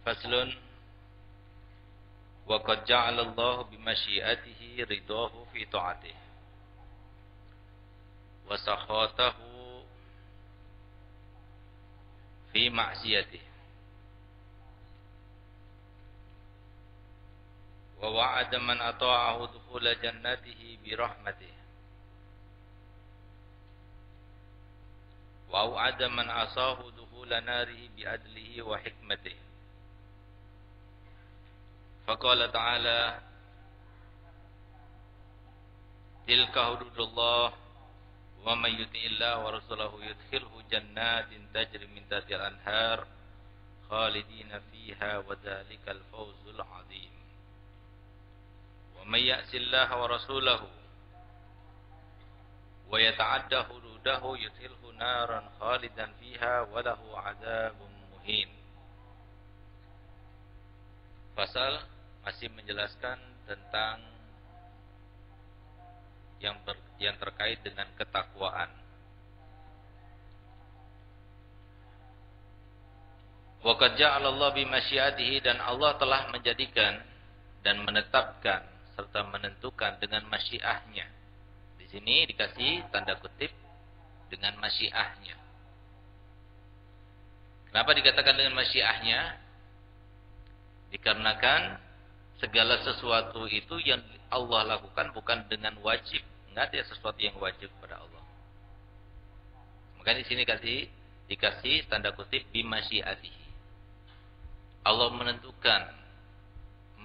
Faslun wa qad ja'ala Allah bi masyiatihi ridahu fi ta'atihi wa sakhatahu fi ma'siyatihi wa wa'ada man ata'ahu dukhula jannatihi bi rahmatihi wa wa'ada man asahu dukhula narihi bi adlihi wa hikmatihi. Faqala ta'ala tilka hududullah wa may yuti'illah wa rasulahu yudkhilhu jannatin tajri min tahtiha al-anhar khalidina fiha wa dzalikal fawzul 'adzim. Wa may ya'sillaha wa rasulahu wa yata'adda hududahu yudkhilhu naran khalidan fiha wa lahu 'adzabun muhin. Pasal masih menjelaskan tentang yang terkait dengan ketakwaan. Wa qad ja'ala Allah bi masyiatihi, dan Allah telah menjadikan dan menetapkan serta menentukan dengan masyiahnya. Di sini dikasih tanda kutip dengan masyiahnya. Kenapa dikatakan dengan masyiahnya? Dikarenakan segala sesuatu itu yang Allah lakukan bukan dengan wajib. Enggak ada sesuatu yang wajib kepada Allah. Maka di sini dikasih tanda kutip bimasyiatihi. Allah menentukan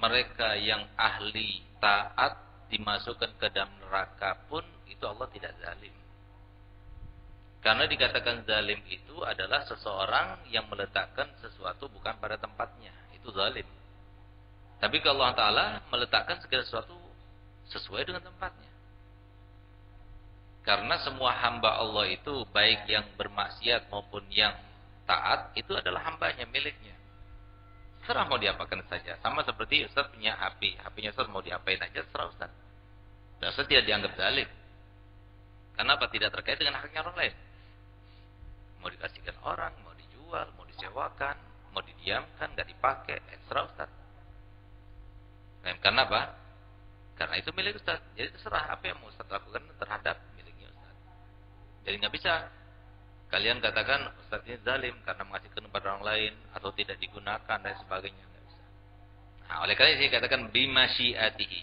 mereka yang ahli taat dimasukkan ke dalam neraka pun itu Allah tidak zalim. Karena dikatakan zalim itu adalah seseorang yang meletakkan sesuatu bukan pada tempatnya. Itu zalim. Tapi kalau Allah Ta'ala meletakkan segala sesuatu sesuai dengan tempatnya. Karena semua hamba Allah itu, baik yang bermaksiat maupun yang taat, itu adalah hambanya, miliknya. Serah mau diapakan saja. Sama seperti Ustaz punya HP. HP-nya Ustaz mau diapain aja, serah Ustaz. Dan Ustaz tidak dianggap zalim. Karena apa? Tidak terkait dengan haknya orang lain. Mau dikasihkan orang, mau dijual, mau disewakan, mau didiamkan, nggak dipakai, serah Ustaz. Karena apa? Karena itu milik Ustaz. Jadi terserah apa yang mau Ustaz lakukan terhadap miliknya Ustaz. Jadi nggak bisa kalian katakan Ustaz ini zalim karena mengasihkan kepada orang lain atau tidak digunakan dan sebagainya, nggak bisa. Nah, oleh karena itu dikatakan bimasyiatihi.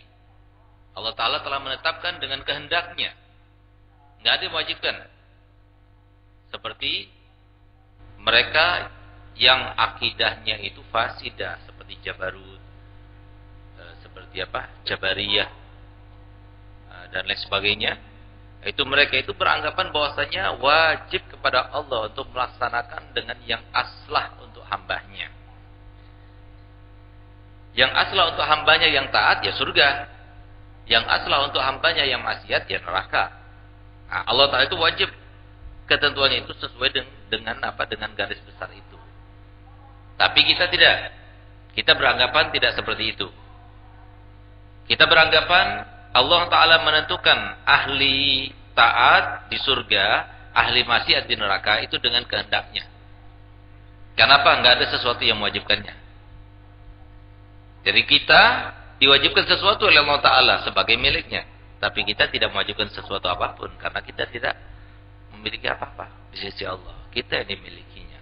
Allah Ta'ala telah menetapkan dengan kehendaknya. Nggak ada yang mewajibkan. Seperti mereka yang akidahnya itu fasidah, seperti Jabarut, seperti Jabariyah dan lain sebagainya. Itu mereka itu beranggapan bahwasanya wajib kepada Allah untuk melaksanakan dengan yang aslah untuk hambanya. Yang aslah untuk hambanya yang taat ya surga. Yang aslah untuk hambanya yang maksiat ya neraka. Nah, Allah Ta'ala itu wajib ketentuannya itu sesuai dengan garis besar itu. Tapi kita tidak. Kita beranggapan tidak seperti itu. Kita beranggapan Allah Ta'ala menentukan ahli taat di surga, ahli maksiat di neraka itu dengan kehendaknya. Kenapa? Enggak ada sesuatu yang mewajibkannya. Jadi kita diwajibkan sesuatu oleh Allah Ta'ala sebagai miliknya. Tapi kita tidak mewajibkan sesuatu apapun. Karena kita tidak memiliki apa-apa di sisi Allah. Kita yang dimilikinya.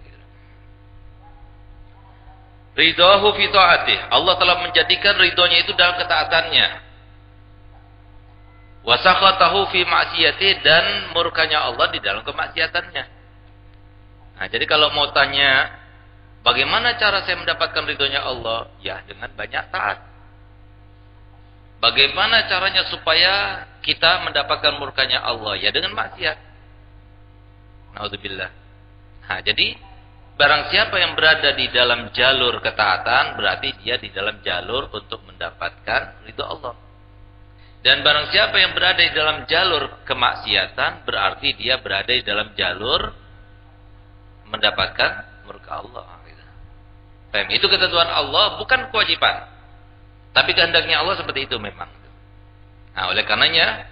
Ridhahu fi ta'atih. Allah telah menjadikan ridhonya itu dalam ketaatannya. Wa sakhatahu fi ma'siyatih, dan murkanya Allah di dalam kemaksiatannya. Nah, jadi kalau mau tanya bagaimana cara saya mendapatkan ridhonya Allah? Ya dengan banyak taat. Bagaimana caranya supaya kita mendapatkan murkanya Allah? Ya dengan maksiat. Naudzubillah. Nah, jadi barang siapa yang berada di dalam jalur ketaatan, berarti dia di dalam jalur untuk mendapatkan ridho Allah. Dan barang siapa yang berada di dalam jalur kemaksiatan, berarti dia berada di dalam jalur mendapatkan murka Allah. Itu ketentuan Allah, bukan kewajiban. Tapi kehendaknya Allah seperti itu memang. Nah, oleh karenanya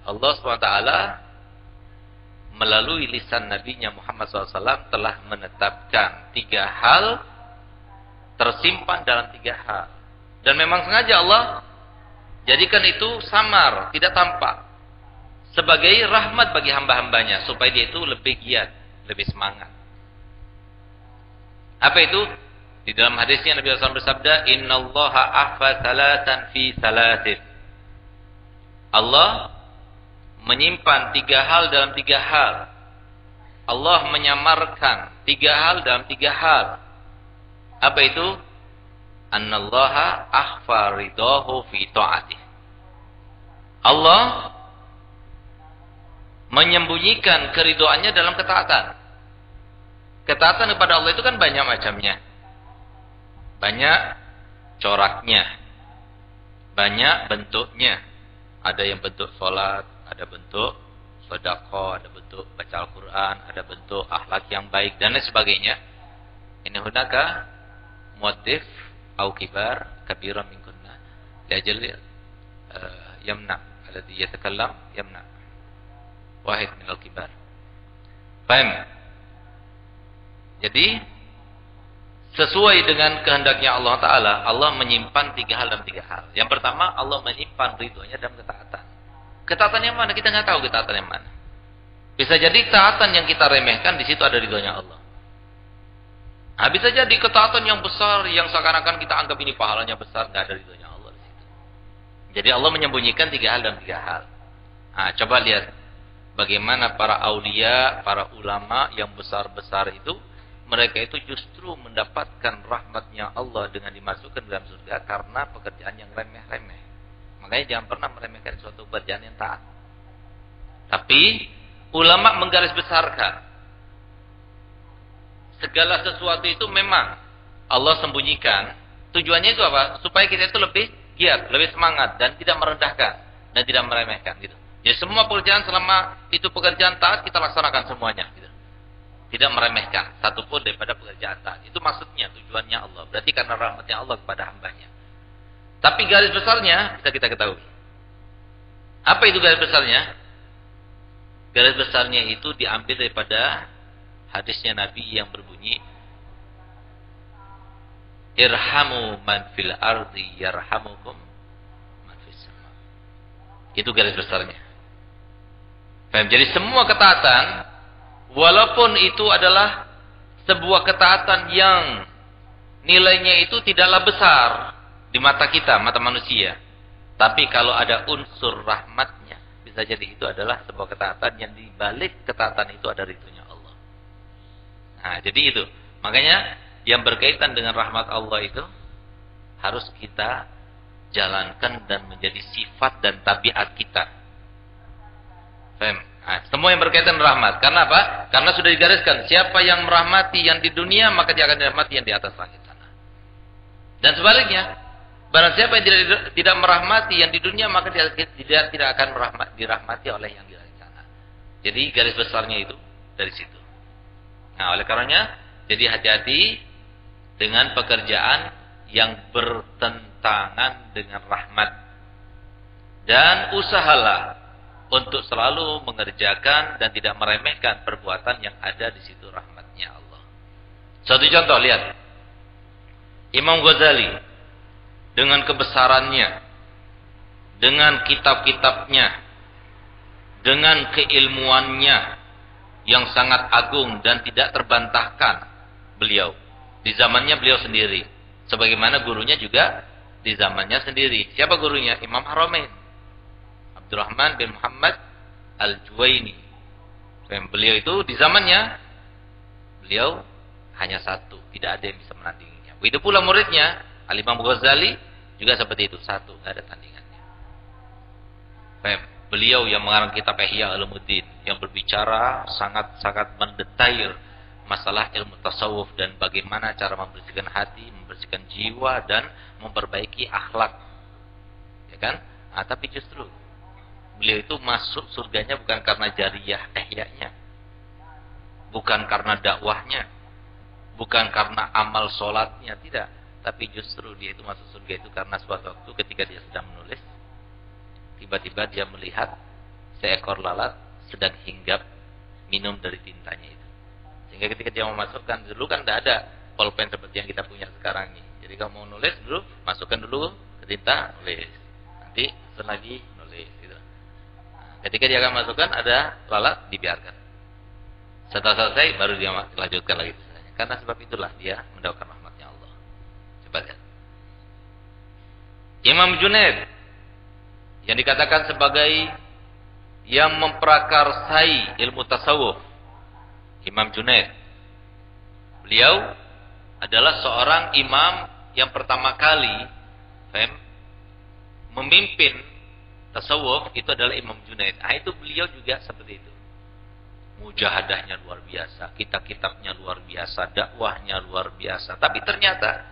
Allah SWT melalui lisan Nabi-Nya Muhammad SAW telah menetapkan 3 hal tersimpan dalam 3 hal. Dan memang sengaja Allah jadikan itu samar, tidak tampak, sebagai rahmat bagi hamba-hambanya, supaya dia itu lebih giat, lebih semangat. Apa itu? Di dalam hadisnya Nabi SAW bersabda, Innallaha ahfa salatan fi salatin. Allah menyimpan 3 hal dalam 3 hal. Allah menyamarkan 3 hal dalam 3 hal. Apa itu? Annallaha akhfa ridahu fi ta'atih. Allah menyembunyikan keridoannya dalam ketaatan. Ketaatan kepada Allah itu kan banyak macamnya. Banyak coraknya. Banyak bentuknya. Ada yang bentuk sholat, ada bentuk sedekah, ada bentuk baca Al-Quran, ada bentuk akhlak yang baik, dan lain sebagainya. Ini hunaka muaddif au kibar kabiran min kunna liajal yamna alladhi yatakallam yamna wahid min al-kibar. Paham? Jadi sesuai dengan kehendaknya Allah Ta'ala, Allah menyimpan 3 hal dalam 3 hal. Yang pertama, Allah menyimpan ridhonya dalam ketaatan. Ketaatan yang mana? Kita nggak tahu ketaatan yang mana. Bisa jadi ketaatan yang kita remehkan, di situ ada ridhonya Allah. Nah, bisa jadi ketaatan yang besar, yang seakan-akan kita anggap ini pahalanya besar, nggak ada ridhonya Allah di situ. Jadi Allah menyembunyikan 3 hal dalam 3 hal. Nah, coba lihat bagaimana para aulia, para ulama yang besar-besar itu, mereka itu justru mendapatkan rahmatnya Allah dengan dimasukkan dalam surga karena pekerjaan yang remeh-remeh. Makanya jangan pernah meremehkan suatu pekerjaan yang taat. Tapi ulama menggarisbesarkan segala sesuatu itu memang Allah sembunyikan. Tujuannya itu apa? Supaya kita itu lebih giat, lebih semangat, dan tidak merendahkan dan tidak meremehkan gitu. Jadi semua pekerjaan selama itu pekerjaan taat, kita laksanakan semuanya gitu. Tidak meremehkan satupun daripada pekerjaan taat. Itu maksudnya, tujuannya Allah. Berarti karena rahmatnya Allah kepada hambanya. Tapi garis besarnya bisa kita ketahui. Apa itu garis besarnya? Garis besarnya itu diambil daripada hadisnya Nabi yang berbunyi, Irhamu man fil ardi yarhamukum man fis sama. Itu garis besarnya. Jadi semua ketaatan, walaupun itu adalah sebuah ketaatan yang nilainya itu tidaklah besar di mata kita, mata manusia. Tapi kalau ada unsur rahmatnya, bisa jadi itu adalah sebuah ketaatan yang di balik ketaatan itu ada ridhonya Allah. Nah, jadi itu. Makanya yang berkaitan dengan rahmat Allah itu harus kita jalankan dan menjadi sifat dan tabiat kita. Faham? Nah, semua yang berkaitan dengan rahmat. Karena apa? Karena sudah digariskan, siapa yang merahmati yang di dunia, maka dia akan dirahmati yang di atas langit sana. Dan sebaliknya, barang siapa yang tidak merahmati yang di dunia, maka dia tidak akan dirahmati oleh yang di langit sana. Jadi garis besarnya itu dari situ. Nah, oleh karenanya, jadi hati-hati dengan pekerjaan yang bertentangan dengan rahmat. Dan usahalah untuk selalu mengerjakan dan tidak meremehkan perbuatan yang ada di situ rahmatnya Allah. Satu contoh, lihat. Imam Ghazali dengan kebesarannya, dengan kitab-kitabnya, dengan keilmuannya yang sangat agung dan tidak terbantahkan beliau. Di zamannya beliau sendiri. Sebagaimana gurunya juga di zamannya sendiri. Siapa gurunya? Imam Haramain, Abdurrahman bin Muhammad Al-Juwaini. Beliau itu di zamannya, beliau hanya satu. Tidak ada yang bisa menandinginya. Begitu pula muridnya, Al-Imam Ghazali, juga seperti itu. Satu, tidak ada tandingannya. Beliau yang mengarang kitab Ihya Ulumuddin, yang berbicara sangat-sangat mendetail masalah ilmu tasawuf dan bagaimana cara membersihkan hati, membersihkan jiwa, dan memperbaiki akhlak. Ya kan? Nah, tapi justru beliau itu masuk surganya bukan karena jariyah ihya'nya, bukan karena dakwahnya, bukan karena amal sholatnya, tidak. Tapi justru dia itu masuk surga itu karena suatu waktu ketika dia sedang menulis, tiba-tiba dia melihat seekor lalat sedang hinggap minum dari tintanya itu. Sehingga ketika dia memasukkan, dulu kan tidak ada pulpen seperti yang kita punya sekarang ini. ketika mau nulis dulu, masukkan dulu ke tinta, nulis. Nanti lagi nulis gitu. Nah, ketika dia akan masukkan ada lalat, dibiarkan. Setelah selesai baru dia lanjutkan lagi. Karena sebab itulah dia mendapatkan rahmatnya Allah. Coba lihat. Imam Junaid yang dikatakan sebagai yang memprakarsai ilmu tasawuf. Imam Junaid. Beliau adalah seorang imam yang pertama kali memimpin tasawuf, itu adalah Imam Junaid. Ah, itu beliau juga seperti itu. Mujahadahnya luar biasa, kitab-kitabnya luar biasa, dakwahnya luar biasa. Tapi ternyata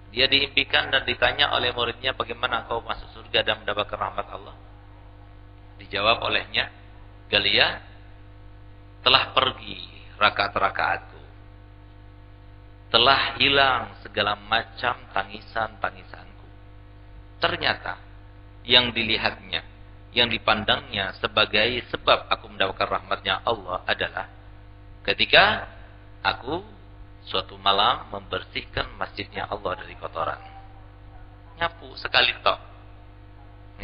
dia diimpikan dan ditanya oleh muridnya, bagaimana kau masuk surga dan mendapatkan rahmat Allah? Dijawab olehnya, Galia, telah pergi rakaat-rakaatku, telah hilang segala macam tangisan-tangisanku. Ternyata yang dilihatnya, yang dipandangnya sebagai sebab aku mendapatkan rahmatnya Allah adalah ketika aku suatu malam membersihkan masjidnya Allah dari kotoran. Nyapu sekali tok.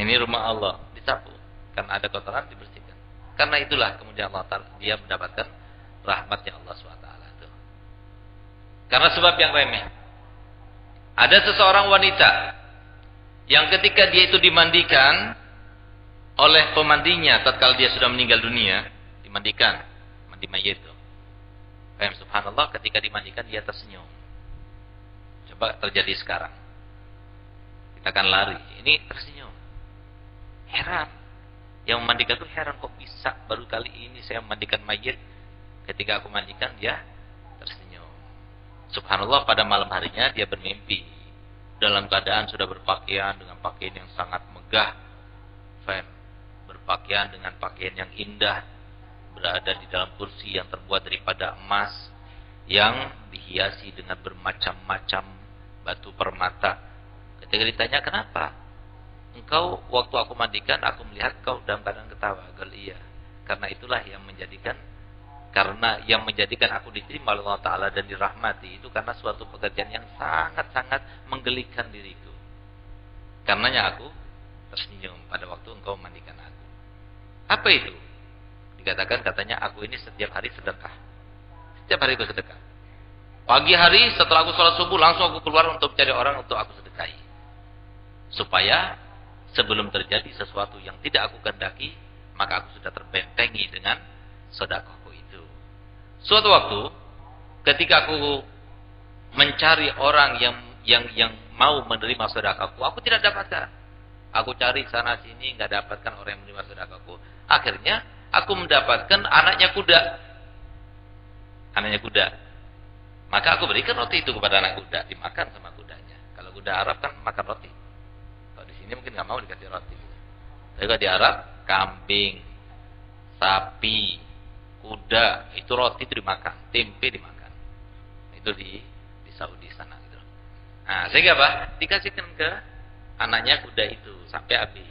Ini rumah Allah, disapu. Karena ada kotoran, dibersihkan. Karena itulah kemudian Allah Ta'ala, dia mendapatkan rahmatnya Allah SWT. Karena sebab yang remeh. Ada seseorang wanita yang ketika dia itu dimandikan oleh pemandinya tatkala dia sudah meninggal dunia, dimandikan, mandi mayit itu. Subhanallah, ketika dimandikan dia tersenyum. Coba terjadi sekarang. Kita akan lari, ini tersenyum. Heran. Yang memandikan itu heran, kok bisa baru kali ini saya memandikan mayit. Ketika aku mandikan dia tersenyum. Subhanallah, pada malam harinya dia bermimpi. Dalam keadaan sudah berpakaian dengan pakaian yang sangat megah. Berpakaian dengan pakaian yang indah, berada di dalam kursi yang terbuat daripada emas, yang dihiasi dengan bermacam-macam batu permata. Ketika ditanya, kenapa? Engkau waktu aku mandikan, aku melihat kau dalam keadaan ketawa. Iya, karena itulah yang menjadikan, aku diterima oleh Allah Ta'ala dan dirahmati, itu karena suatu pekerjaan yang sangat-sangat menggelikan diriku. Karenanya aku tersenyum pada waktu engkau mandikan aku. Apa itu? Dikatakan, katanya, aku ini setiap hari sedekah. Setiap hari aku sedekah. Pagi hari setelah aku sholat subuh, langsung aku keluar untuk cari orang untuk aku sedekahi. Supaya sebelum terjadi sesuatu yang tidak aku kehendaki, maka aku sudah terbentengi dengan sedekahku itu. Suatu waktu, ketika aku mencari orang yang mau menerima sedekahku, aku tidak dapatkan. Aku cari sana sini, nggak dapatkan orang yang menerima sedekahku. Akhirnya aku mendapatkan anaknya kuda. Anaknya kuda. Maka aku berikan roti itu kepada anak kuda, dimakan sama kudanya. Kalau kuda Arab kan makan roti. Kalau di sini mungkin nggak mau dikasih roti. Tapi kalau di Arab, kambing, sapi, kuda, itu roti itu dimakan, tempe dimakan. Itu di Saudi sana gitu. Nah, sehingga apa? Dikasihkan ke anaknya kuda itu sampai habis.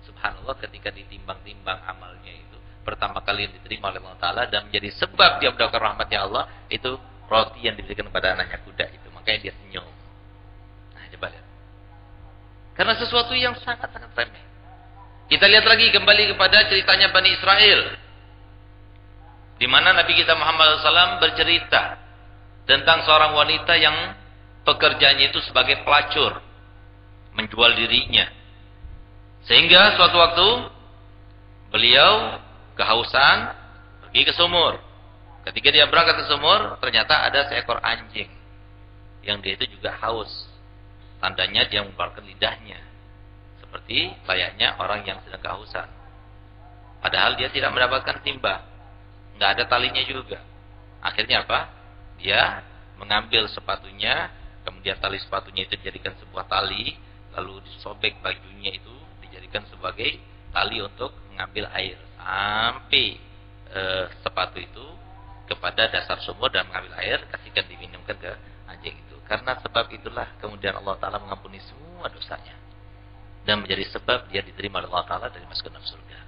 Subhanallah, ketika ditimbang-timbang amalnya itu pertama kali yang diterima oleh Allah Ta'ala dan menjadi sebab dia mendapatkan rahmatnya Allah, itu roti yang diberikan kepada anaknya kuda itu. Makanya dia senyum. Nah, coba lihat. Karena sesuatu yang sangat-sangat remeh. Kita lihat lagi kembali kepada ceritanya Bani Israel, di mana Nabi kita Muhammad SAW bercerita tentang seorang wanita yang pekerjaannya itu sebagai pelacur, menjual dirinya. Sehingga suatu waktu beliau kehausan, pergi ke sumur. Ketika dia berangkat ke sumur, ternyata ada seekor anjing yang dia itu juga haus. Tandanya dia mengeluarkan lidahnya, seperti layaknya orang yang sedang kehausan. Padahal dia tidak mendapatkan timba, nggak ada talinya juga. Akhirnya apa? Dia mengambil sepatunya, kemudian tali sepatunya itu dijadikan sebuah tali, lalu disobek bajunya itu dijadikan sebagai tali untuk mengambil air, sampai sepatu itu kepada dasar sumur dan mengambil air, kasihkan diminumkan ke anjing itu. Karena sebab itulah kemudian Allah Ta'ala mengampuni semua dosanya dan menjadi sebab dia diterima oleh Allah Ta'ala dari masuk ke dalam surga.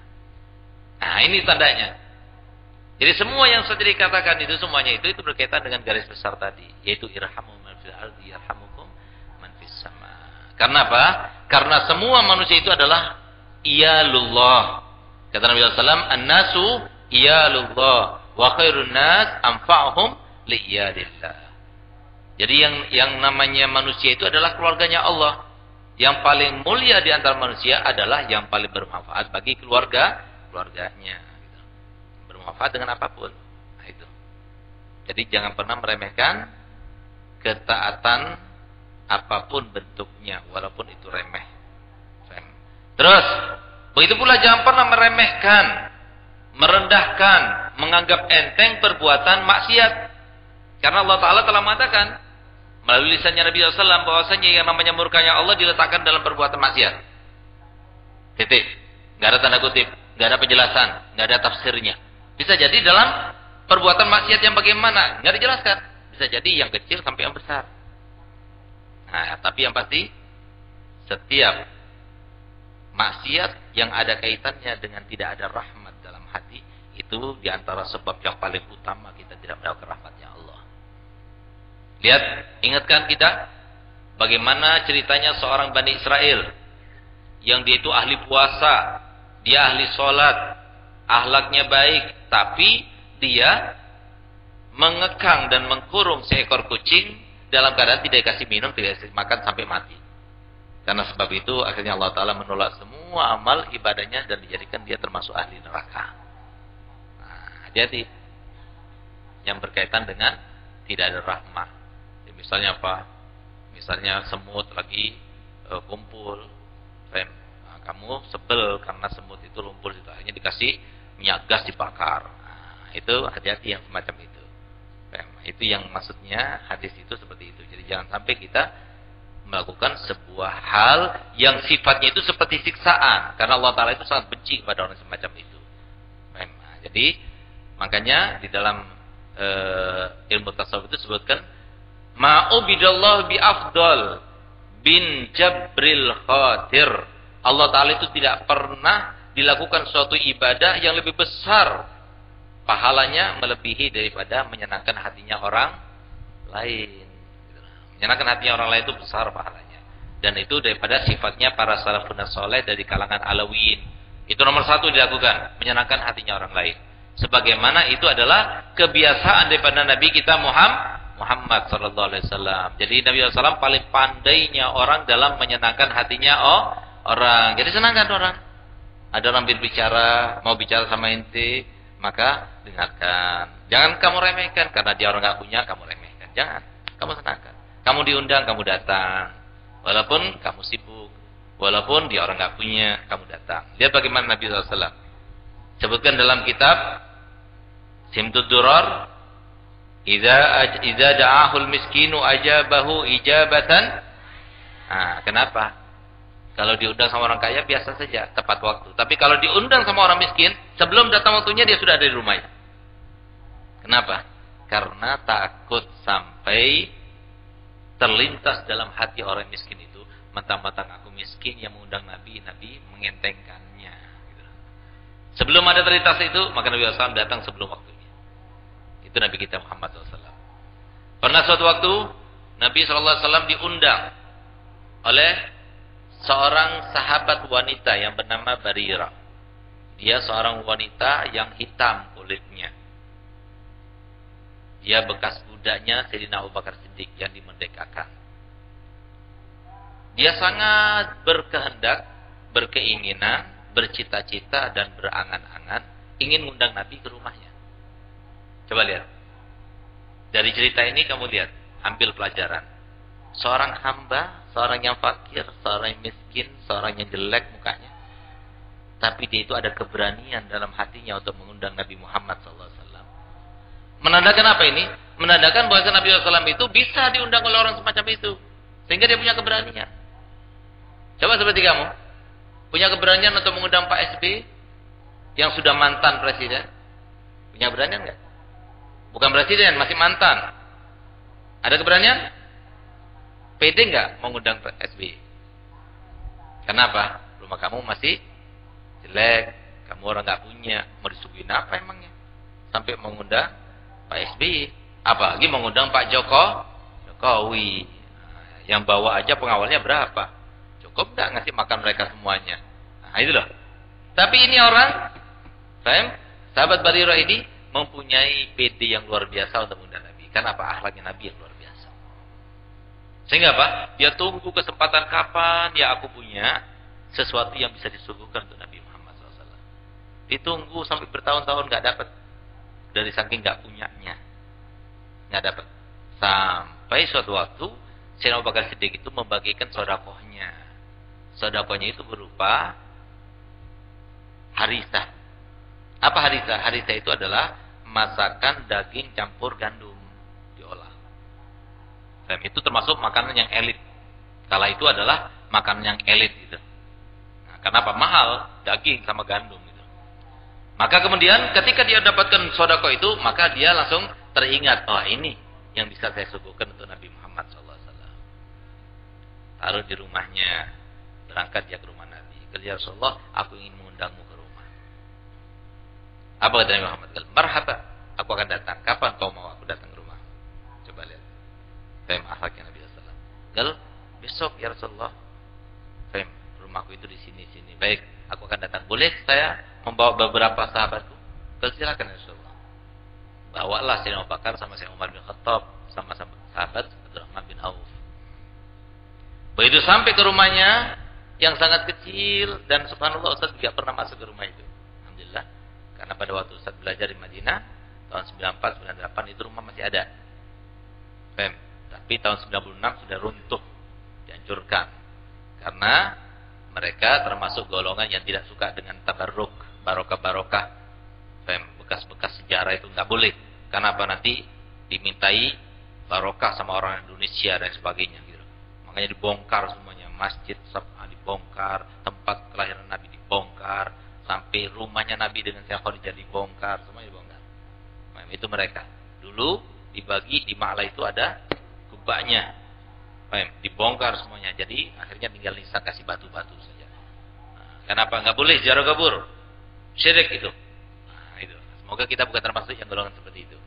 Nah, ini tandanya. Jadi semua yang saya dikatakan itu semuanya itu berkaitan dengan garis besar tadi, yaitu irhamu man fil ardi yarhamukum sama. Karena apa? Karena semua manusia itu adalah iyalullah. Kata Nabi sallallahu alaihi wasallam, "An-nasu iyalullah wa khairun nas anfa'uhum li'iyalillah." Jadi yang namanya manusia itu adalah keluarganya Allah. Yang paling mulia di antara manusia adalah yang paling bermanfaat bagi keluarganya. Bermanfaat dengan apapun. Nah, itu. Jadi jangan pernah meremehkan ketaatan apapun bentuknya, walaupun itu remeh. Terus, begitu pula jangan pernah meremehkan, merendahkan, menganggap enteng perbuatan maksiat. Karena Allah Ta'ala telah mengatakan melalui lisannya Nabi SAW bahwasanya yang namanya murkanya Allah diletakkan dalam perbuatan maksiat. Titik. Nggak ada tanda kutip, nggak ada penjelasan, nggak ada tafsirnya. Bisa jadi dalam perbuatan maksiat yang bagaimana, nggak dijelaskan. Bisa jadi yang kecil sampai yang besar. Nah, tapi yang pasti setiap maksiat yang ada kaitannya dengan tidak ada rahmat dalam hati, itu diantara sebab yang paling utama kita tidak mendapatkan rahmatnya Allah. Lihat, ingatkan kita bagaimana ceritanya seorang Bani Israel yang dia itu ahli puasa, dia ahli sholat, akhlaknya baik, tapi dia mengekang dan mengkurung seekor kucing dalam keadaan tidak dikasih minum, tidak dikasih makan sampai mati. Karena sebab itu akhirnya Allah Ta'ala menolak semua amal ibadahnya dan dijadikan dia termasuk ahli neraka. Nah, hati-hati yang berkaitan dengan tidak ada rahmah. Ya, misalnya apa? Misalnya semut lagi kumpul, nah, kamu sebel karena semut itu lumpur itu, akhirnya dikasih minyak gas dibakar. Nah, itu hati-hati yang semacam itu. Itu yang maksudnya hadis itu seperti itu. Jadi jangan sampai kita melakukan sebuah hal yang sifatnya itu seperti siksaan, karena Allah Ta'ala itu sangat benci kepada orang semacam itu. Nah, jadi makanya di dalam ilmu tasawuf itu sebutkan ma'ubidallah bi afdal bin jabril khatir. Allah Ta'ala itu tidak pernah dilakukan suatu ibadah yang lebih besar pahalanya melebihi daripada menyenangkan hatinya orang lain. Menyenangkan hatinya orang lain itu besar pahalanya. Dan itu daripada sifatnya para salafun saleh dari kalangan Alawiyin. Itu nomor satu dilakukan, menyenangkan hatinya orang lain. Sebagaimana itu adalah kebiasaan daripada Nabi kita Muhammad sallallahu alaihi wasallam. Jadi Nabi SAW paling pandainya orang dalam menyenangkan hatinya orang. Jadi senangkan orang. Ada orang berbicara, mau bicara sama ente, maka dengarkan. Jangan kamu remehkan karena dia orang nggak punya, kamu remehkan. Jangan, kamu senangkan. Kamu diundang, kamu datang. Walaupun kamu sibuk, walaupun dia orang nggak punya, kamu datang. Lihat bagaimana Nabi SAW sebutkan dalam kitab Simtud Durar, idza da'ahul miskinu ajabahu ijabatan. Nah, kenapa? Kalau diundang sama orang kaya biasa saja, tepat waktu. Tapi kalau diundang sama orang miskin, sebelum datang waktunya dia sudah ada di rumahnya. Kenapa? Karena takut sampai terlintas dalam hati orang miskin itu, mentang-mentang aku miskin yang mengundang Nabi mengentengkannya. Sebelum ada terlintas itu, maka Nabi SAW datang sebelum waktunya. Itu Nabi kita Muhammad SAW. Pernah suatu waktu Nabi SAW diundang oleh seorang sahabat wanita yang bernama Barirah. Dia seorang wanita yang hitam kulitnya. Dia bekas budaknya Sayyidina Abu Bakar Siddiq yang dimerdekakan. Dia sangat berkehendak, berkeinginan, bercita-cita dan berangan-angan ingin mengundang Nabi ke rumahnya. Coba lihat. Dari cerita ini kamu lihat, ambil pelajaran. Seorang hamba, seorang yang fakir, seorang yang miskin, seorang yang jelek mukanya, tapi dia itu ada keberanian dalam hatinya untuk mengundang Nabi Muhammad SAW. Menandakan apa ini? Menandakan bahwa Nabi SAW itu bisa diundang oleh orang semacam itu, sehingga dia punya keberanian. Coba seperti kamu, punya keberanian untuk mengundang Pak SB yang sudah mantan presiden, punya keberanian nggak? Bukan presiden, masih mantan. Ada keberanian? Pede nggak mengundang SBY? Kenapa? Rumah kamu masih jelek, kamu orang nggak punya, mau disuguhin apa emangnya? Sampai mengundang Pak SBY, apalagi mengundang Pak Jokowi. Nah, Yang bawa aja pengawalnya berapa? Cukup nggak ngasih makan mereka semuanya? Nah, itu loh. Tapi ini orang, sahabat Barirah ini mempunyai PD yang luar biasa untuk mengundang Nabi. Kenapa? Akhlaknya Nabi yang luar biasa. Sehingga apa? Dia tunggu kesempatan kapan ya aku punya sesuatu yang bisa disuguhkan untuk Nabi Muhammad SAW. Ditunggu sampai bertahun-tahun nggak dapat. Dari saking nggak punyanya, nggak dapat. Sampai suatu waktu Sayyidina Abu Bakar Siddiq itu membagikan sodakohnya. Sodakohnya itu berupa harisah. Apa harisah? Harisah itu adalah masakan daging campur gandum diolah. Dan itu termasuk makanan yang elit. Kala itu adalah makanan yang elit gitu. Nah, kenapa? Mahal daging sama gandum gitu. Maka kemudian ketika dia dapatkan sodakoh itu, maka dia langsung teringat, oh ini yang bisa saya suguhkan untuk Nabi Muhammad SAW. Taruh di rumahnya, berangkat dia ke rumah Nabi. Ya Rasulullah, aku ingin mengundangmu ke rumah. Apa kata Nabi Muhammad? Marhaba, aku akan datang. Kapan kau mau aku datang ke rumah? Coba lihat. Fahim akhlaknya Nabi SAW. Gal, besok ya Rasulullah. Fahim, rumahku itu di sini. Baik, aku akan datang. Boleh saya membawa beberapa sahabatku? Silakan ya Rasulullah. Bawalah Sayyidina Abu Bakar sama Sayyidina Umar bin Khattab sama sahabat Abdurrahman bin Auf. Begitu sampai ke rumahnya yang sangat kecil, dan subhanallah Ustaz tidak pernah masuk ke rumah itu. Alhamdulillah. Karena pada waktu Ustaz belajar di Madinah tahun 94, 98 itu rumah masih ada. Tapi tahun 96 sudah runtuh, dihancurkan. Karena mereka termasuk golongan yang tidak suka dengan tabarruk, barokah-barokah. Bekas-bekas sejarah itu nggak boleh. Karena apa? Nanti dimintai barokah sama orang Indonesia dan sebagainya gitu. Makanya dibongkar semuanya. Masjid Sab'ah dibongkar, tempat kelahiran Nabi dibongkar, sampai rumahnya Nabi dengan Sayyidah Khadijah dibongkar, semuanya dibongkar. Nah, itu mereka. Dulu dibagi di Ma'la itu ada kubahnya. Dibongkar semuanya. Jadi akhirnya tinggal Nisa kasih batu-batu saja. Nah, kenapa nggak boleh ziarah kubur? Syirik itu. Nah, itu. Semoga kita bukan termasuk yang golongan seperti itu.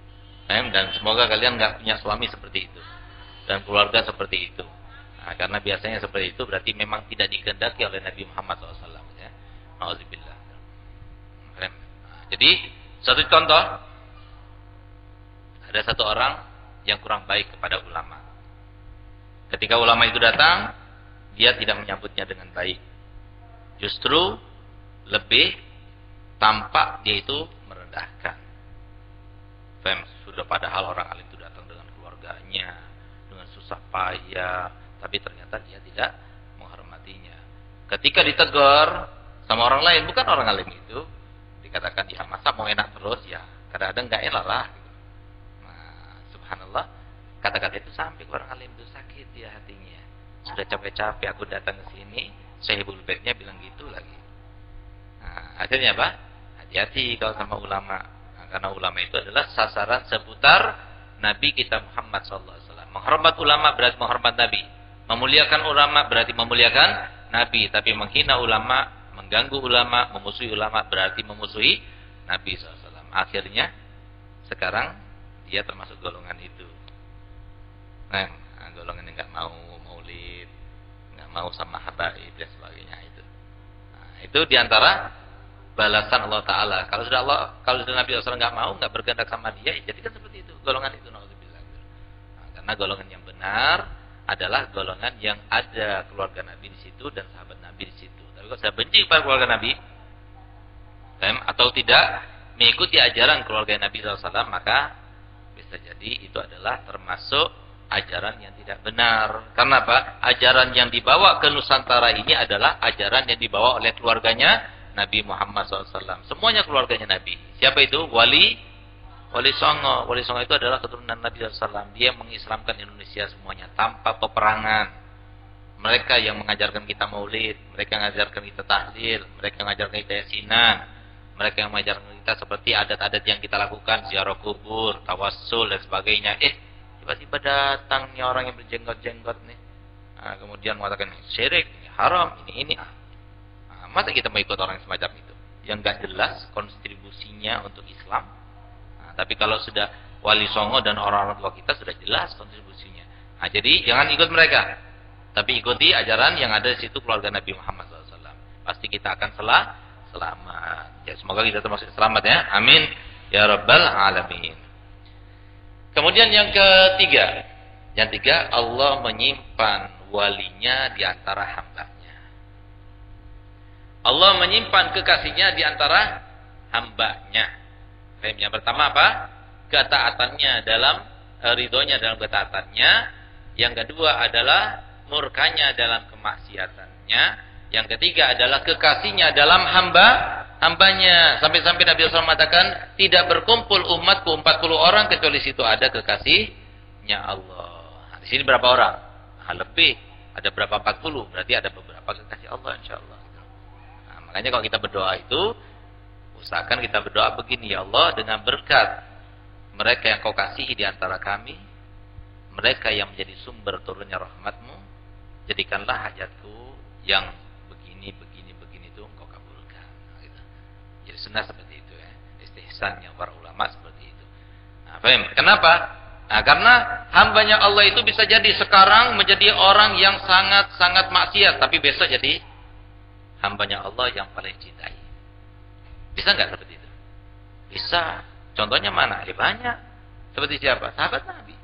Dan semoga kalian nggak punya suami seperti itu dan keluarga seperti itu. Nah, karena biasanya seperti itu berarti memang tidak dikehendaki oleh Nabi Muhammad SAW. Ya. Nauzubillah. Nah, jadi satu contoh, ada satu orang yang kurang baik kepada ulama. Ketika ulama itu datang, dia tidak menyambutnya dengan baik. Justru lebih tampak dia itu merendahkan. Sudah padahal orang alim itu datang dengan keluarganya, dengan susah payah, tapi ternyata dia tidak menghormatinya. Ketika ditegur sama orang lain, bukan orang alim itu, dikatakan ya masa mau enak terus ya, kadang-kadang nggak enak lah. Nah, subhanallah, kata-kata itu sampai ke orang alim itu sakit di hatinya. Sudah capek-capek aku datang ke sini, Sahibul Baitnya bilang gitu lagi. Nah, akhirnya apa? Hati-hati kalau sama ulama. Nah, karena ulama itu adalah sasaran seputar Nabi kita Muhammad SAW. Menghormat ulama berarti menghormat Nabi. Memuliakan ulama berarti memuliakan Nabi. Tapi menghina ulama, mengganggu ulama, memusuhi ulama berarti memusuhi Nabi SAW. Akhirnya sekarang dia termasuk golongan itu. Nah, golongan yang nggak mau maulid, nggak mau sama habaib dan sebagainya itu. Nah, itu diantara balasan Allah Taala. Kalau sudah Nabi SAW nggak mau, nggak berkehendak sama dia, jadi kan seperti itu. Golongan itu, nauzubillah. Nah, karena golongan yang benar adalah golongan yang ada keluarga Nabi di situ dan sahabat Nabi di situ. Tapi kalau saya benci kepada keluarga Nabi, atau tidak mengikuti ajaran keluarga Nabi SAW, maka bisa jadi itu adalah termasuk ajaran yang tidak benar. Karena apa? Ajaran yang dibawa ke Nusantara ini adalah ajaran yang dibawa oleh keluarganya Nabi Muhammad SAW. Semuanya keluarganya Nabi. Siapa itu? Wali Songo. Wali Songo itu adalah keturunan Nabi SAW. Dia mengislamkan Indonesia semuanya tanpa peperangan. Mereka yang mengajarkan kita maulid, mereka yang mengajarkan kita tahlil, mereka yang mengajarkan kita yasinan, mereka yang mengajarkan kita seperti adat-adat yang kita lakukan, ziarah kubur, tawassul dan sebagainya. Tiba-tiba datangnya orang yang berjenggot-jenggot nih. Nah, kemudian mengatakan syirik, haram, ini. Nah, masa kita mau ikut orang yang semacam itu? Yang gak jelas kontribusinya untuk Islam. Nah, tapi kalau sudah Wali Songo dan orang-orang tua kita sudah jelas kontribusinya. Nah, jadi jangan ikut mereka. Tapi ikuti ajaran yang ada di situ keluarga Nabi Muhammad SAW. Pasti kita akan selamat. Ya, semoga kita termasuk selamat ya. Amin. Ya Rabbal Alamin. Kemudian yang ketiga. Yang tiga, Allah menyimpan walinya di antara hambanya. Allah menyimpan kekasihnya di antara hambanya. Yang pertama apa? Ketaatannya dalam ridhonya dalam ketaatannya. Yang kedua adalah murkanya dalam kemaksiatannya. Yang ketiga adalah kekasihnya dalam hambanya. Sampai-sampai Nabi SAW mengatakan, tidak berkumpul umatku 40 orang kecuali situ ada kekasihnya Allah. Di sini berapa orang? Lebih. Ada berapa 40? Berarti ada beberapa kekasih Allah insyaallah. Nah, makanya kalau kita berdoa itu, usahakan kita berdoa begini, ya Allah, dengan berkat mereka yang kau kasihi di antara kami, mereka yang menjadi sumber turunnya rahmat-Mu, jadikanlah hajatku yang begini itu engkau kabulkan. Nah, gitu. Jadi sunnah seperti itu ya. Istihsan yang para ulama seperti itu. Nah, paham? Kenapa? Nah, karena hambanya Allah itu bisa jadi sekarang menjadi orang yang sangat-sangat maksiat, tapi besok jadi hambanya Allah yang paling cintai. Bisa nggak seperti itu? Bisa. Contohnya mana? Banyak. Seperti siapa? Sahabat Nabi.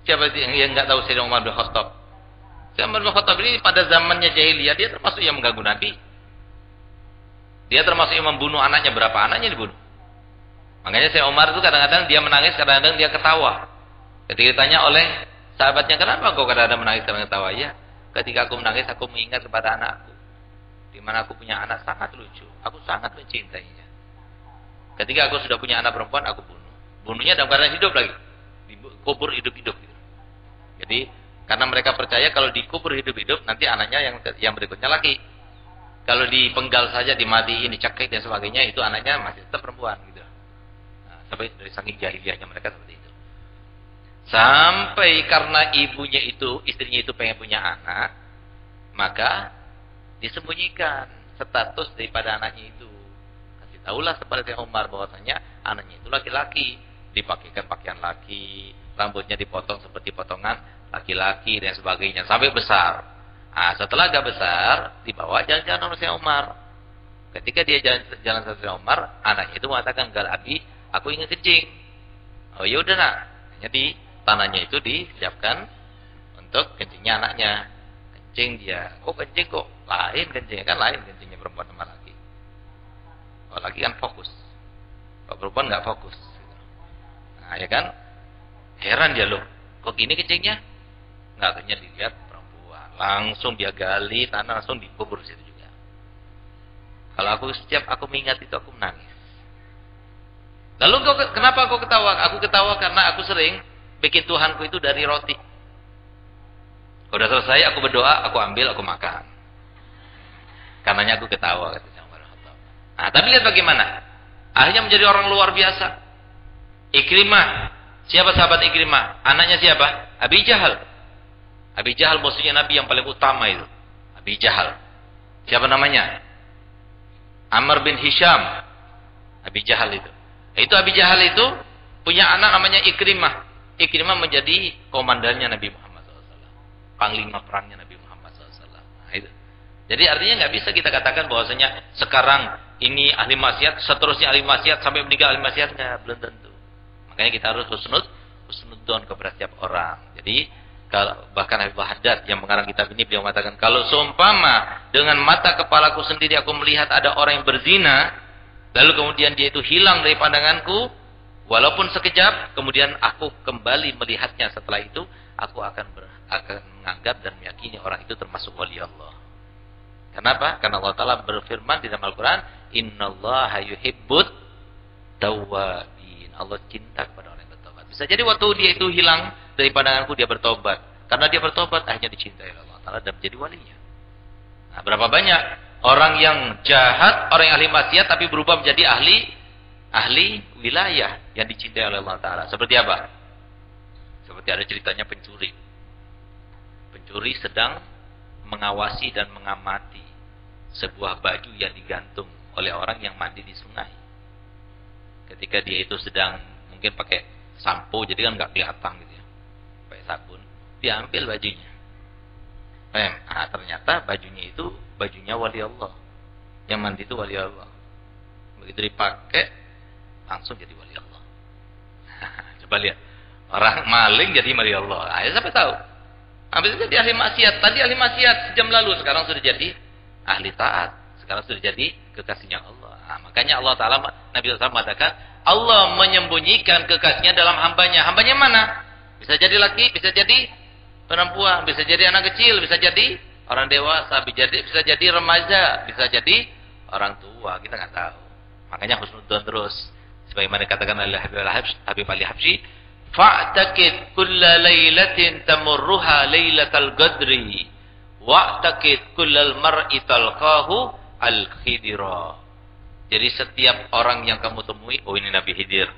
Siapa yang nggak tahu Sayyidina Umar bin Khattab? Sayyidina Umar bin Khattab ini pada zamannya jahiliyah dia termasuk yang mengganggu Nabi. Dia termasuk yang membunuh anaknya. Berapa anaknya dibunuh? Makanya Sayyidina Umar itu kadang-kadang dia menangis, kadang-kadang dia ketawa. Ketika ditanya oleh sahabatnya, kenapa kau kadang-kadang menangis, kadang ketawa? Ya, ketika aku menangis, aku mengingat kepada anakku. Di mana aku punya anak sangat lucu. Aku sangat mencintainya. Ketika aku sudah punya anak perempuan, aku bunuh. Bunuhnya dalam keadaan hidup lagi. Dikubur hidup-hidup. Jadi, karena mereka percaya kalau dikubur hidup-hidup, nanti anaknya yang berikutnya lagi. Kalau dipenggal saja, dimatiin, dicekik dan sebagainya, itu anaknya masih tetap perempuan. Gitu. Nah, sampai dari saking jahiliyahnya mereka seperti itu. Sampai karena ibunya itu, istrinya itu pengen punya anak, maka disembunyikan status daripada anaknya itu. Kasih tahulah kepada Sayyidina Umar bahwasanya anaknya itu laki-laki, dipakaikan pakaian laki, rambutnya dipotong seperti potongan laki-laki dan sebagainya sampai besar. Nah, setelah agak besar, dibawa jalan-jalan oleh Sayyidina Umar. Ketika dia jalan sama Sayyidina Umar, anaknya itu mengatakan, "Gal Abi, aku ingin kencing." Oh, ya udah nak. Jadi tanahnya itu disiapkan untuk kencingnya anaknya. Kencing dia. Oh, kencing kok lain kencingnya, kan lain kencingnya perempuan sama laki. Kalau laki kan fokus. Kalau perempuan nggak fokus. Nah, ya kan? Heran dia loh. Kok gini kencingnya? Nggak, akhirnya dilihat perempuan. Langsung dia gali tanah, langsung dikubur di situ juga. Kalau setiap aku mengingat itu aku menangis. Lalu kenapa kau ketawa? Aku ketawa karena aku sering bikin Tuhanku itu dari roti. Udah selesai, aku berdoa, aku ambil, aku makan. Karenanya aku ketawa, kata Umar bin Khattab. Nah, tapi lihat bagaimana. Akhirnya menjadi orang luar biasa. Ikrimah. Siapa sahabat Ikrimah? Anaknya siapa? Abi Jahal. Abi Jahal musuhnya Nabi yang paling utama itu. Abi Jahal. Siapa namanya? Amr bin Hisham. Abi Jahal itu. Itu Abi Jahal itu punya anak namanya Ikrimah. Ikrimah menjadi komandannya Nabi Muhammad SAW. Panglima perangnya Nabi Muhammad SAW. Nah, itu. Jadi artinya nggak bisa kita katakan bahwasanya sekarang ini ahli maksiat, seterusnya ahli maksiat sampai meninggal ahli maksiat, nggak, belum tentu. Makanya kita harus husnudzon kepada setiap orang. Jadi bahkan Habib Haddad yang mengarang kitab ini beliau mengatakan, kalau seumpama dengan mata kepalaku sendiri aku melihat ada orang yang berzina, lalu kemudian dia itu hilang dari pandanganku, walaupun sekejap, kemudian aku kembali melihatnya setelah itu, aku akan menganggap dan meyakini orang itu termasuk wali Allah. Kenapa? Karena Allah Ta'ala berfirman di dalam Al-Quran, Innallaha yuhibbut tawwabin. Allah cinta kepada orang yang bertobat. Bisa jadi waktu dia itu hilang dari pandanganku, dia bertobat. Karena dia bertobat, akhirnya dicintai oleh Allah Ta'ala dan menjadi walinya. Nah, berapa banyak orang yang jahat, orang yang ahli maksiat, tapi berubah menjadi ahli wilayah yang dicintai oleh Allah Ta'ala. Seperti apa? Seperti ada ceritanya pencuri. Pencuri sedang mengawasi dan mengamati sebuah baju yang digantung oleh orang yang mandi di sungai. Ketika dia itu sedang mungkin pakai sampo, jadi kan nggak kelihatan gitu ya, pakai sabun. diambil bajunya. Nah, ternyata bajunya itu bajunya wali Allah. Yang mandi itu wali Allah. Begitu dipakai langsung jadi wali Allah. Coba lihat. Orang maling jadi wali Allah. Nah, siapa tahu? Habis itu jadi ahli maksiat. Tadi ahli maksiat sejam lalu, sekarang sudah jadi ahli taat. Sekarang sudah jadi kekasihnya Allah. Nah, makanya Allah Ta'ala, Nabi SAW mengatakan, Allah menyembunyikan kekasihnya dalam hambanya. Hambanya mana? Bisa jadi laki, bisa jadi perempuan, bisa jadi anak kecil, bisa jadi orang dewasa, bisa jadi remaja, bisa jadi orang tua. Kita nggak tahu. Makanya husnudzon terus. Sebagaimana dikatakan oleh Habib Ali Habsyi, fa'taqid kulla lailatin tamurruha lailatal qadri wa'taqid kullal mar'i talqahu al-khidra. Jadi setiap orang yang kamu temui, oh ini Nabi Khidir.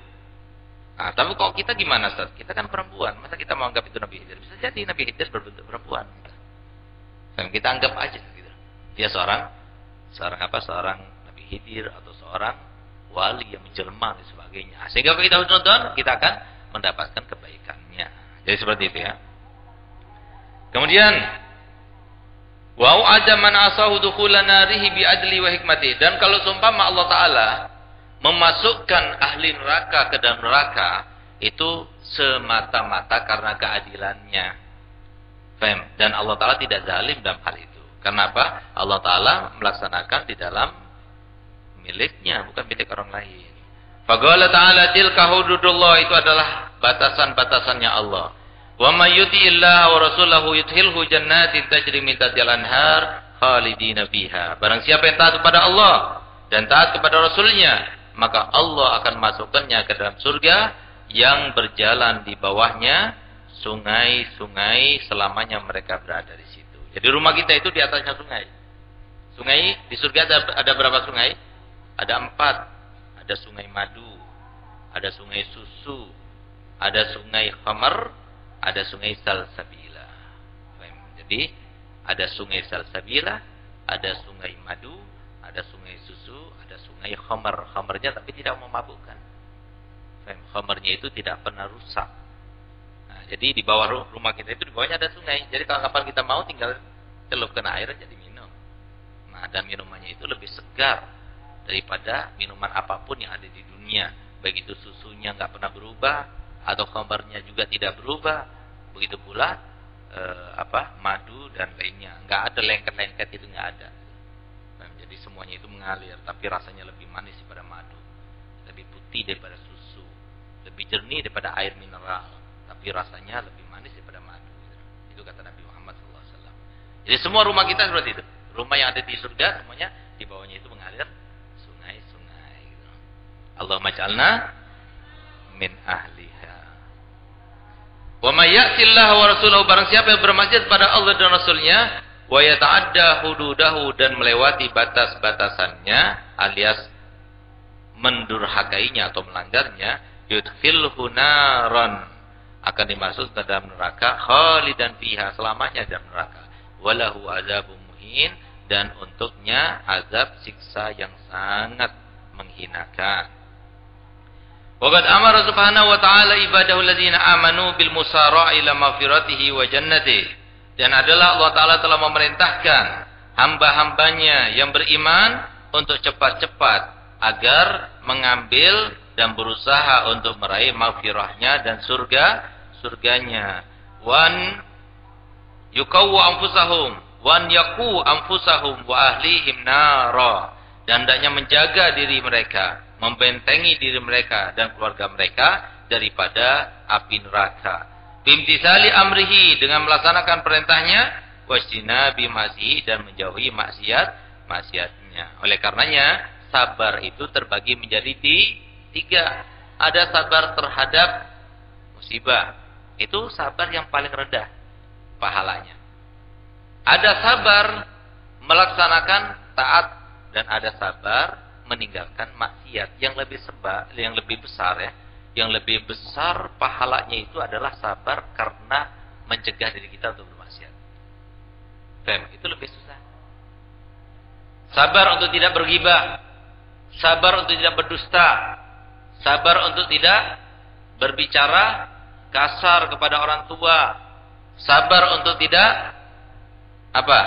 Nah, tapi kalau kita gimana, Ustaz? Kita kan perempuan, masa kita mau anggap itu Nabi Khidir? Bisa jadi Nabi Khidir berbentuk perempuan. Dan kita anggap aja gitu. Dia seorang Nabi Khidir atau seorang wali yang menjelma dan sebagainya. Sehingga kalau kita husnudzon, kita akan mendapatkan kebaikannya. Jadi seperti itu ya. Kemudian wa'ada man asahu dukhulan narihi bi adli wa hikmati. Dan kalau seumpama Allah Ta'ala memasukkan ahli neraka ke dalam neraka, itu semata-mata karena keadilannya. Faham? Dan Allah Ta'ala tidak zalim dalam hal itu. Kenapa? Allah Ta'ala melaksanakan di dalam miliknya, bukan milik orang lain. Faqala ta'ala tilka hududullah, itu adalah batasan-batasannya Allah. Wa may yuti'illah wa rasulahu yudkhilhu jannatin tajri min tahtiha al-anhar khalidina fiha. Barang siapa yang taat kepada Allah dan taat kepada Rasulnya, maka Allah akan masukkannya ke dalam surga yang berjalan di bawahnya sungai-sungai selamanya mereka berada di situ. Jadi rumah kita itu di atasnya sungai. Sungai di surga ada berapa sungai? Ada 4. Ada sungai madu, ada sungai susu, ada sungai khamar, ada sungai salsabila. Jadi ada sungai salsabila, ada sungai madu, ada sungai susu, ada sungai khamar. Khamarnya tapi tidak memabukkan. Khamarnya itu tidak pernah rusak. Nah, jadi di bawah rumah kita itu di bawahnya ada sungai. Jadi kalau kapan kita mau tinggal celupkan air aja diminum. Nah, dan minumannya itu lebih segar daripada minuman apapun yang ada di dunia. Baik itu susunya nggak pernah berubah atau khamarnya juga tidak berubah. Begitu pula madu dan lainnya. Nggak ada lengket-lengket, itu nggak ada. Nah, jadi semuanya itu mengalir, tapi rasanya lebih manis daripada madu, lebih putih daripada susu, lebih jernih daripada air mineral, tapi rasanya lebih manis daripada madu. Itu kata Nabi Muhammad SAW. Jadi semua rumah kita seperti itu. Rumah yang ada di surga semuanya di bawahnya itu mengalir sungai-sungai gitu. Allahumma ja'alna min ahliha. Wa may ya'tillaha wa rasulahu, barang siapa yang bermaksiat pada Allah dan Rasulnya, wa yata'adda hududahu, dan melewati batas-batasannya alias mendurhakainya atau melanggarnya, yudkhilhu naran, akan dimasuk ke dalam neraka, khalidan fiha, selamanya dalam neraka, walahu azabun muhin, dan untuknya azab siksa yang sangat menghinakan. Waqad amara subhanahu wa ta'ala ibadahu alladzina amanu bil musara'i ila maghfiratihi wa jannatihi. Dan adalah Allah Ta'ala telah memerintahkan hamba-hambanya yang beriman untuk cepat-cepat agar mengambil dan berusaha untuk meraih maghfirahnya dan surganya. Wan yuqawwu anfusahum wan yaqu anfusahum wa ahlihim nara, dan hendaknya menjaga diri mereka, membentengi diri mereka dan keluarga mereka daripada api neraka. Bimtisali amrihi, dengan melaksanakan perintahnya, wajtinabi ma'sihi, dan menjauhi maksiatnya. Oleh karenanya sabar itu terbagi menjadi 3. Ada sabar terhadap musibah, itu sabar yang paling rendah pahalanya. Ada sabar melaksanakan taat, dan ada sabar meninggalkan maksiat. Yang lebih besar ya, yang lebih besar pahalanya itu adalah sabar karena mencegah diri kita untuk bermaksiat. Itu lebih susah. Sabar untuk tidak berghibah, sabar untuk tidak berdusta, sabar untuk tidak berbicara kasar kepada orang tua, Sabar untuk tidak apa?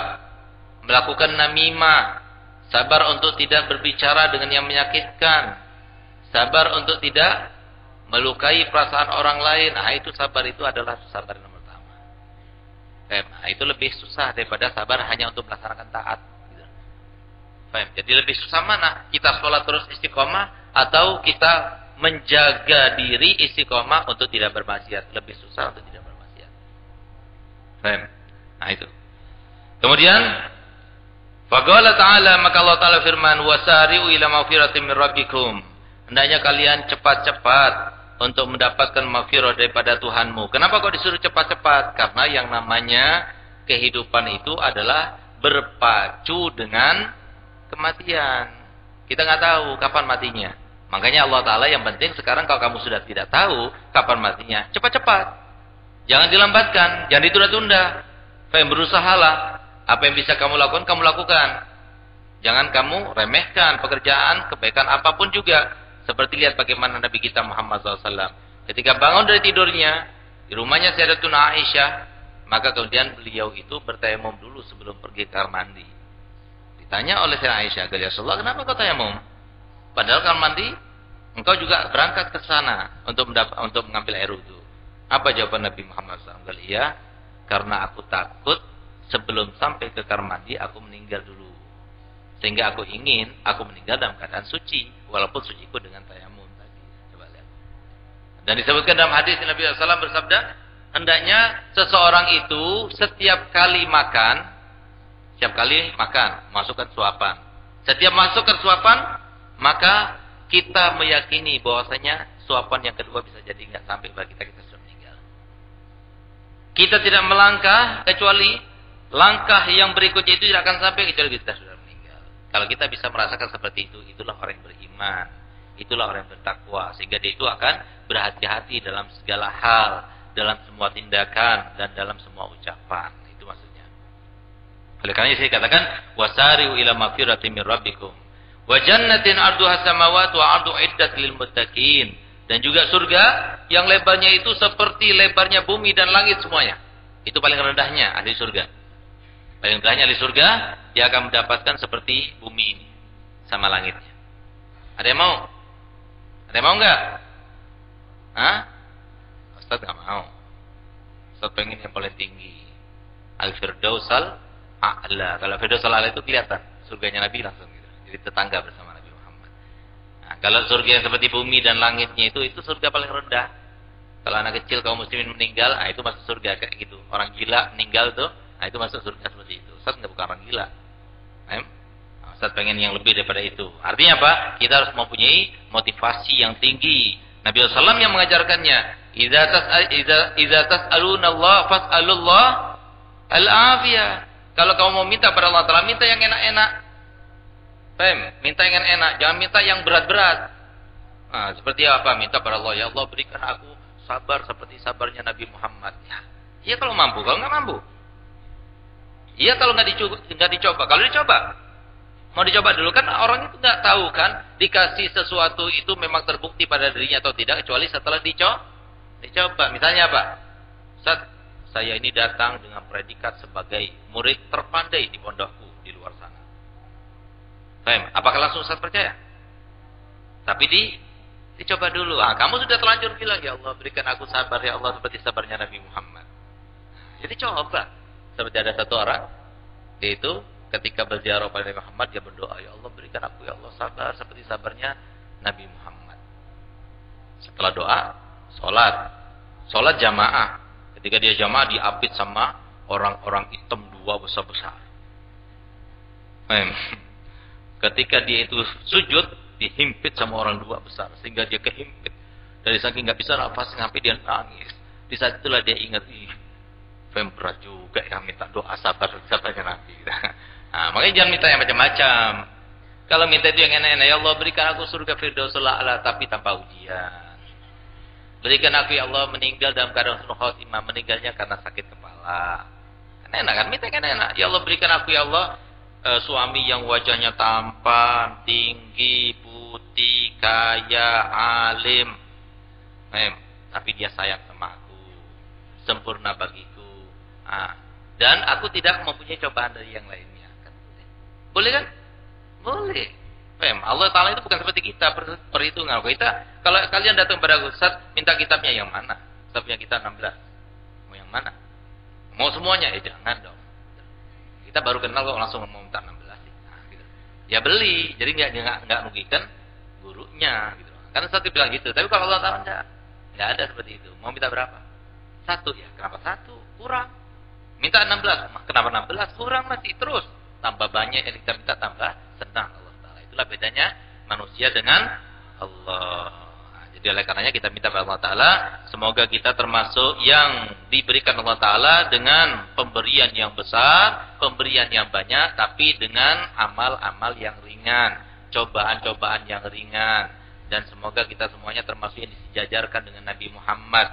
Melakukan namimah. Sabar untuk tidak berbicara dengan yang menyakitkan. Sabar untuk tidak melukai perasaan orang lain. Nah, itu sabar itu adalah sabar nomor pertama. Nah, itu lebih susah daripada sabar hanya untuk melaksanakan taat. Gitu. Jadi lebih susah mana? Kita sholat terus istiqomah atau kita menjaga diri istiqomah untuk tidak bermaksiat? Lebih susah untuk tidak bermaksiat. Nah, itu. Kemudian faqala ta'ala, maka Allah Ta'ala firman, wasari'u ila maghfiratin min rabbikum. Hendaknya kalian cepat-cepat untuk mendapatkan maghfirah daripada Tuhanmu. Kenapa kok disuruh cepat-cepat? Karena yang namanya kehidupan itu adalah berpacu dengan kematian. Kita nggak tahu kapan matinya. Makanya Allah Ta'ala yang penting sekarang kalau kamu sudah tidak tahu kapan matinya, cepat-cepat. Jangan dilambatkan, jangan ditunda-tunda. Berusahalah. Apa yang bisa kamu lakukan, kamu lakukan. Jangan kamu remehkan pekerjaan, kebaikan apapun juga. Seperti lihat bagaimana Nabi kita Muhammad SAW. Ketika bangun dari tidurnya, di rumahnya Sayyidatuna Aisyah, maka kemudian beliau itu bertayamum dulu sebelum pergi ke kamar mandi. Ditanya oleh Sayyidatuna Aisyah, ya Rasulullah, kenapa kau tayamum? Padahal kamar mandi, engkau juga berangkat ke sana untuk mengambil air wudu. Apa jawaban Nabi Muhammad SAW? Iya, karena aku takut sebelum sampai ke kamar mandi aku meninggal dulu. Sehingga aku ingin aku meninggal dalam keadaan suci, walaupun suciku dengan tayamum tadi. Coba lihat. Dan disebutkan dalam hadis Nabi SAW bersabda, hendaknya seseorang itu setiap kali makan, masukkan suapan. Setiap masukkan suapan, maka kita meyakini bahwasanya suapan yang kedua bisa jadi nggak sampai bagi kita sudah meninggal. Kita tidak melangkah kecuali langkah yang berikutnya itu tidak akan sampai kecuali kita sudah meninggal. Kalau kita bisa merasakan seperti itu, itulah orang yang beriman, itulah orang yang bertakwa, sehingga dia itu akan berhati-hati dalam segala hal, dalam semua tindakan dan dalam semua ucapan. Itu maksudnya. Oleh karena saya katakan wasari'u ila maghfiratin min rabbikum wa jannatin 'arduha samawati wa 'ardu iddat lil muttaqin, dan juga surga yang lebarnya itu seperti lebarnya bumi dan langit semuanya. Itu paling rendahnya ahli surga. Paling rendahnya ahli surga, dia akan mendapatkan seperti bumi ini sama langitnya. Ada yang mau? Ada yang mau enggak? Hah? Ustaz enggak mau. Ustaz pengen yang paling tinggi. Al-Firdausal A'la. Kalau Firdausal A'la itu kelihatan surganya Nabi langsung gitu. Jadi tetangga bersama Nabi Muhammad. Nah, kalau surga yang seperti bumi dan langitnya itu surga paling rendah. Kalau anak kecil kaum muslimin meninggal, itu masuk surga kayak gitu. Orang gila meninggal tuh, itu masuk surga seperti itu. Ustaz enggak bukan orang gila. Ustaz pengen yang lebih daripada itu. Artinya apa? Kita harus mempunyai motivasi yang tinggi. Nabi SAW yang mengajarkannya. Idza tas'aluna Allah fas'alullah al-afiyah. Kalau kamu mau minta pada Allah Ta'ala, minta yang enak-enak. Minta yang enak, jangan minta yang berat-berat. Nah, seperti apa? Minta pada Allah, ya Allah berikan aku sabar seperti sabarnya Nabi Muhammad. Ya kalau mampu, kalau nggak mampu. Iya kalau nggak dicoba. Kalau dicoba, mau dicoba dulu kan orang itu nggak tahu kan dikasih sesuatu itu memang terbukti pada dirinya atau tidak kecuali setelah dicoba. Misalnya apa? Ustaz, saya ini datang dengan predikat sebagai murid terpandai di pondokku di luar sana. Apakah langsung Ustaz percaya? Tapi dicoba dulu. Kamu sudah terlanjur bilang, ya Allah berikan aku sabar ya Allah seperti sabarnya Nabi Muhammad. Jadi coba. Seperti ada satu orang, dia itu ketika berziarah pada Nabi Muhammad, dia berdoa, ya Allah berikan aku ya Allah sabar seperti sabarnya Nabi Muhammad. Setelah doa, sholat jamaah. Ketika dia jamaah diapit sama orang-orang hitam dua besar-besar. Ketika dia itu sujud, dihimpit sama orang dua besar sehingga dia kehimpit. Dari saking nggak bisa nafas, sampai dia nangis. Di saat itulah dia ingat, berat juga yang minta doa sabarnya Nabi. Nah, makanya jangan minta yang macam-macam. Kalau minta itu yang enak-enak, ya Allah berikan aku surga Firdausul A'la tapi tanpa ujian. Berikan aku ya Allah meninggal dalam keadaan husnul khotimah, meninggalnya karena sakit kepala. Kan enak kan? Minta kan enak. Ya Allah berikan aku ya Allah suami yang wajahnya tampan, tinggi, putih, kaya, alim. Tapi dia sayang sama aku. Sempurna bagiku. Nah, dan aku tidak mempunyai cobaan dari yang lainnya. Kan boleh kan? Boleh. Allah Ta'ala itu bukan seperti kita perhitungan. Kalau kalian datang pada Ustaz, minta kitabnya yang mana? Kitabnya kita 16. Mau yang mana? Mau semuanya? Jangan dong. Kita baru kenal kok langsung mau minta 16. Nah, gitu. Ya beli. Jadi nggak merugikan gurunya. Gitu. Karena satu bilang gitu. Tapi kalau Allah Ta'ala nggak ada seperti itu. Mau minta berapa? 1 ya. Kenapa 1? Kurang. Minta 16. Kenapa 16? Kurang masih terus. Tambah banyak yang kita minta tambah senang Allah Ta'ala. Itulah bedanya manusia dengan Allah. Nah, jadi oleh karenanya kita minta kepada Allah Ta'ala. Semoga kita termasuk yang diberikan Allah Ta'ala dengan pemberian yang besar. Pemberian yang banyak. Tapi dengan amal-amal yang ringan. Cobaan-cobaan yang ringan. Dan semoga kita semuanya termasuk yang disejajarkan dengan Nabi Muhammad.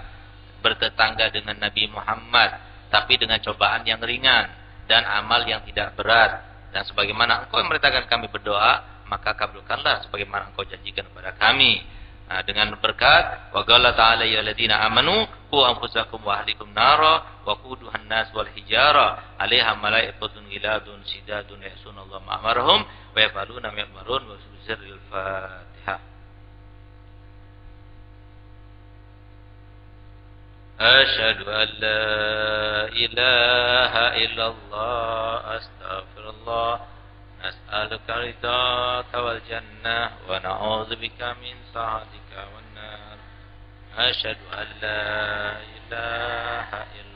Bertetangga dengan Nabi Muhammad. Tapi dengan cobaan yang ringan. Dan amal yang tidak berat. Dan sebagaimana engkau memerintahkan kami berdoa, maka kabulkanlah sebagaimana engkau janjikan kepada kami. Nah, dengan berkat wa qala ta'ala ya alladziina amanu qu anfusakum wa ahlikum nara wa quduhan nas wal hijara 'alaiha malaikatun ghiladun shidadun ya'sunallaha ma amarahum wa yaf'aluna ma yu'marun wa sirril Fatihah. أشهد أن لا إله إلا الله أستغفر الله نسألك رضاك والجنة ونعوذ بك من سخطك والنار أشهد أن لا إله إلا